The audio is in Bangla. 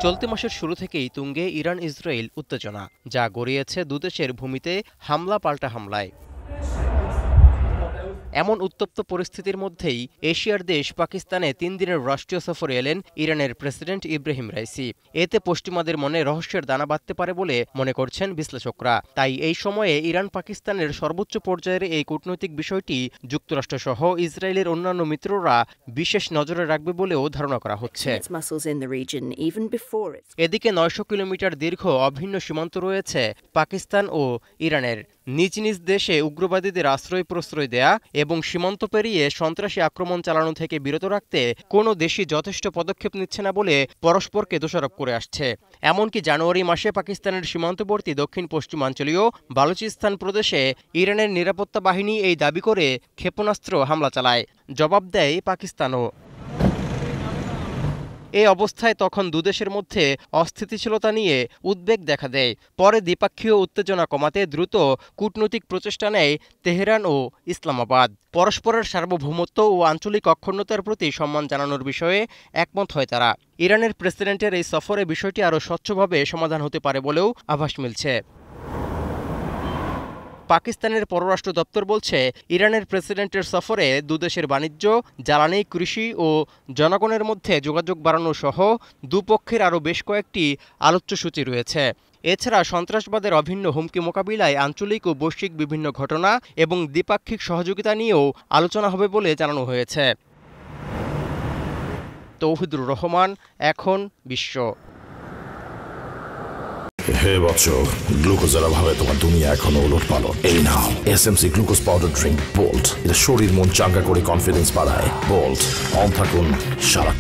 চলতি মাসের শুরু থেকেই তুঙ্গে ইরান ইসরায়েল উত্তেজনা, যা গড়িয়েছে দুদেশের ভূমিতে হামলা পাল্টা হামলায়। এমন উত্তপ্ত পরিস্থিতির মধ্যেই এশিয়ার দেশ পাকিস্তানে 3 দিনের রাষ্ট্রীয় সফরে এলেন ইরানের প্রেসিডেন্ট ইব্রাহিম রাইসি। এতে পশ্চিমাদের মনে রহস্যের দানা বাঁধতে পারে বলে মনে করছেন বিশ্লেষকরা। তাই এই সময়ে ইরান পাকিস্তানের সর্বোচ্চ পর্যায়ের এই কূটনৈতিক বিষয়টি যুক্তরাষ্ট্রসহ ইসরায়েলের অন্যান্য মিত্ররা বিশেষ নজরে রাখবে বলেও ধারণা করা হচ্ছে। এদিকে 900 কিলোমিটার দীর্ঘ অভিন্ন সীমান্ত রয়েছে পাকিস্তান ও ইরানের। নিজ নিজ দেশে উগ্রবাদীদের আশ্রয় প্রশ্রয় দেয়া এবং সীমান্ত পেরিয়ে সন্ত্রাসী আক্রমণ চালানো থেকে বিরত রাখতে কোনো দেশই যথেষ্ট পদক্ষেপ নিচ্ছে না বলে পরস্পরকে দোষারোপ করে আসছে। এমনকি জানুয়ারি মাসে পাকিস্তানের সীমান্তবর্তী দক্ষিণ পশ্চিমাঞ্চলীয় বালুচিস্তান প্রদেশে ইরানের নিরাপত্তা বাহিনী এই দাবি করে ক্ষেপণাস্ত্র হামলা চালায়। জবাব দেয় পাকিস্তানও। এই অবস্থায় তখন দুদেশের মধ্যে অস্থিতিশীলতা নিয়ে উদ্বেগ দেখা দেয়। পরে দ্বিপাক্ষীয় উত্তেজনা কমাতে দ্রুত কূটনৈতিক প্রচেষ্টা নেয় তেহরান ও ইসলামাবাদ। পরস্পরের সার্বভৌমত্ব ও আঞ্চলিক অখণ্ডতার প্রতি সম্মান জানানোর বিষয়ে একমত হয় তারা। ইরানের প্রেসিডেন্টের এই সফরে বিষয়টি আরও স্বচ্ছভাবে সমাধান হতে পারে বলেও আভাস মিলছে। পাকিস্তানের পররাষ্ট্র দপ্তর বলছে, ইরানের প্রেসিডেন্টের সফরে দুদেশের বাণিজ্য, জ্বালানি, কৃষি ও জনগণের মধ্যে যোগাযোগ বাড়ানো সহ দুপক্ষের আরও বেশ কয়েকটি আলোচ্যসূচি রয়েছে। এছাড়া সন্ত্রাসবাদের অভিন্ন হুমকি মোকাবিলায় আঞ্চলিক ও বৈশ্বিক বিভিন্ন ঘটনা এবং দ্বিপাক্ষিক সহযোগিতা নিয়েও আলোচনা হবে বলে জানানো হয়েছে। তৌহিদুর রহমান, এখন বিশ্ব। হে বৎস, গ্লুকোজের অভাবে তোমার দুনিয়া এখনো ওলটপালট। এই নাও SMC glucose powder drink Bolt. এটা শরীর মন চাঙ্গা করে কনফিডেন্স বাড়ায়। বোল্ট, অন থাকুন সারাক্ষণ।